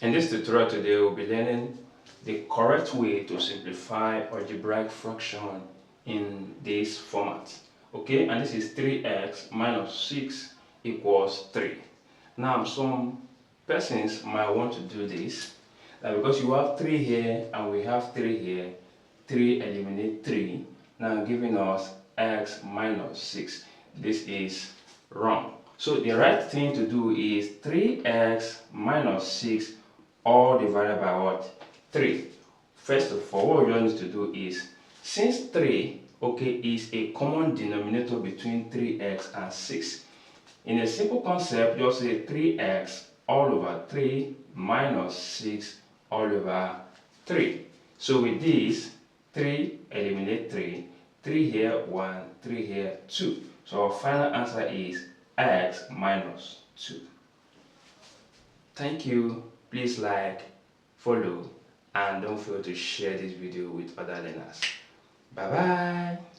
In this tutorial today, we'll be learning the correct way to simplify algebraic fraction in this format. Okay, and this is 3x minus 6 equals 3. Now, some persons might want to do this, because you have 3 here and we have 3 here, 3 eliminate 3, now giving us x minus 6. This is wrong. So the right thing to do is 3x minus 6 all divided by what? 3. First of all, what we need to do is, since 3, okay, is a common denominator between 3x and 6, in a simple concept, just say 3x all over 3 minus 6 all over 3. So with this, 3 eliminate 3, 3 here 1, 3 here 2. So our final answer is x minus 2. Thank you. Please like, follow, and don't fail to share this video with other learners. Bye bye.